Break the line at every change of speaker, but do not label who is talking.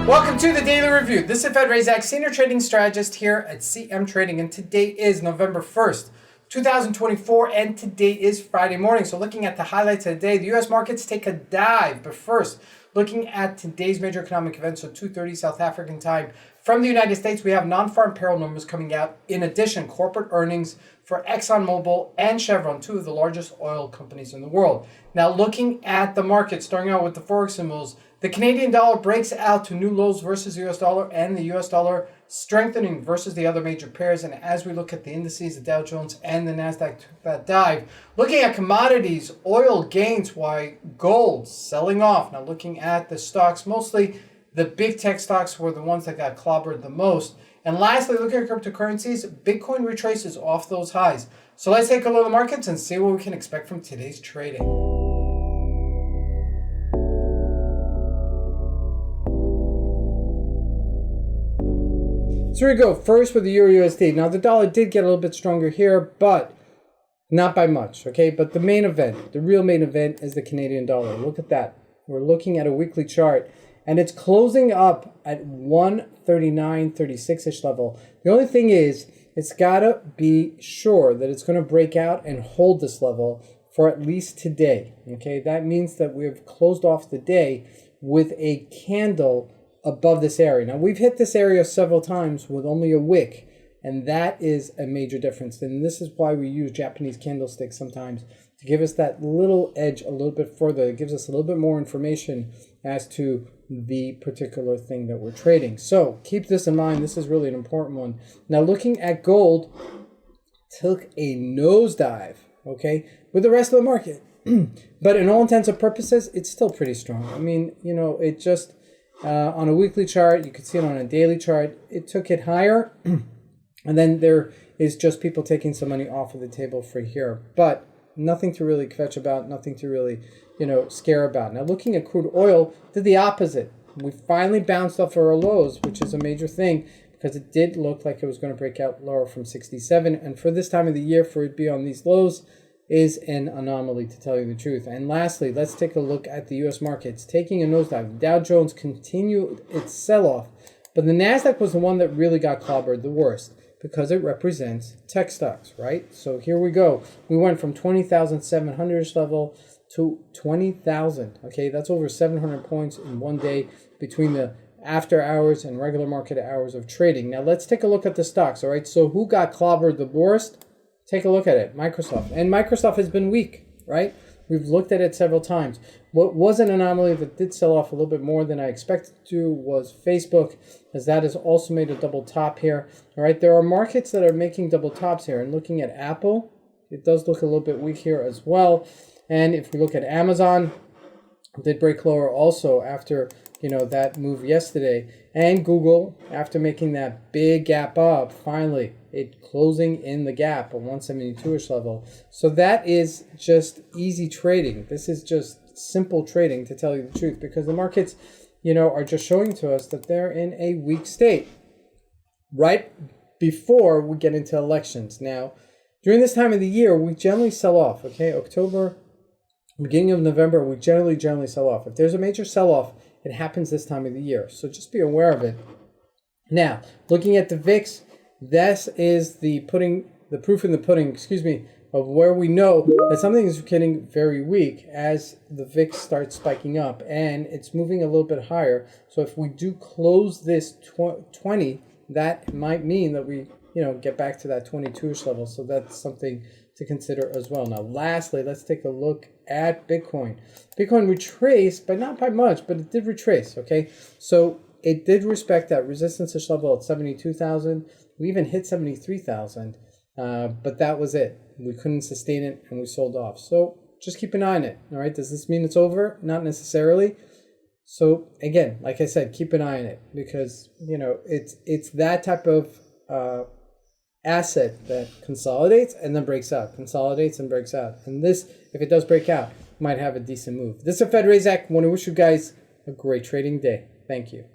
Welcome to the Daily Review. This is Fed Razak, Senior Trading Strategist here at CMTrading, and today is November 1st, 2024, and today is Friday morning. So looking at the highlights of the day, the U.S. markets take a dive, but first, looking at today's major economic events, so 2:30 South African time. From the United States, we have non-farm payroll numbers coming out. In addition, corporate earnings for ExxonMobil and Chevron, two of the largest oil companies in the world. Now, looking at the market, starting out with the Forex symbols, the Canadian dollar breaks out to new lows versus the US dollar, and the US dollar strengthening versus the other major pairs. And as we look at the indices, the Dow Jones and the NASDAQ took that dive. Looking at commodities, oil gains while gold selling off. Now looking at the stocks, mostly the big tech stocks were the ones that got clobbered the most. And lastly, looking at cryptocurrencies, Bitcoin retraces off those highs. So let's take a look at the markets and see what we can expect from today's trading. So here we go. First with the Euro USD. Now the dollar did get a little bit stronger here, but not by much, okay? But the main event, the real main event is the Canadian dollar. Look at that. We're looking at a weekly chart, and it's closing up at 139.36-ish level. The only thing is, it's got to be sure that it's going to break out and hold this level for at least today, okay? That means that we've closed off the day with a candle above this area. Now, we've hit this area several times with only a wick, and that is a major difference. And this is why we use Japanese candlesticks sometimes to give us that little edge a little bit further. It gives us a little bit more information as to the particular thing that we're trading. So keep this in mind. This is really an important one. Now, looking at gold, took a nosedive, okay, with the rest of the market. But in all intents and purposes, it's still pretty strong. I mean, you know, it just... on a weekly chart, you can see it on a daily chart, it took it higher, and then there is just people taking some money off of the table for here, but nothing to really kvetch about, nothing to really, scare about. Now, looking at crude oil, did the opposite. We finally bounced off our lows, which is a major thing, because it did look like it was going to break out lower from 67, and for this time of the year, for it to be on these lows, is an anomaly, to tell you the truth. And lastly, let's take a look at the U.S. markets taking a nosedive. Dow Jones continued its sell-off, but the NASDAQ was the one that really got clobbered the worst because it represents tech stocks, right? So here we go. We went from 20,700-ish level to 20,000. Okay, that's over 700 points in one day between the after hours and regular market hours of trading. Now let's take a look at the stocks, all right? So who got clobbered the worst? Take a look at it, Microsoft. And Microsoft has been weak, right? We've looked at it several times. What was an anomaly that did sell off a little bit more than I expected to was Facebook, as that has also made a double top here. All right, there are markets that are making double tops here. And looking at Apple, it does look a little bit weak here as well. And if we look at Amazon, it did break lower also after that move yesterday. And Google, after making that big gap up, finally it closing in the gap at 172-ish level. So that is just easy trading. This is just simple trading, to tell you the truth, because the markets, are just showing to us that they're in a weak state right before we get into elections. Now, during this time of the year, we generally sell off, okay? October, beginning of November, we generally sell off. If there's a major sell-off, it happens this time of the year. So just be aware of it. Now, looking at the VIX, this is the proof in the pudding, of where we know that something is getting very weak as the VIX starts spiking up, and it's moving a little bit higher. So if we do close this 20, that might mean that we get back to that 22-ish level. So that's something to consider as well. Now, lastly, let's take a look at Bitcoin. Bitcoin retraced, but not by much, but it did retrace, okay? So it did respect that resistance-ish level at 72,000. We even hit 73,000, but that was it. We couldn't sustain it, and we sold off. So just keep an eye on it, all right? Does this mean it's over? Not necessarily. So again, like I said, keep an eye on it, because, it's that type of asset that consolidates and then breaks out, consolidates and breaks out. And this, if it does break out, might have a decent move. This is Fed Razak. I want to wish you guys a great trading day. Thank you.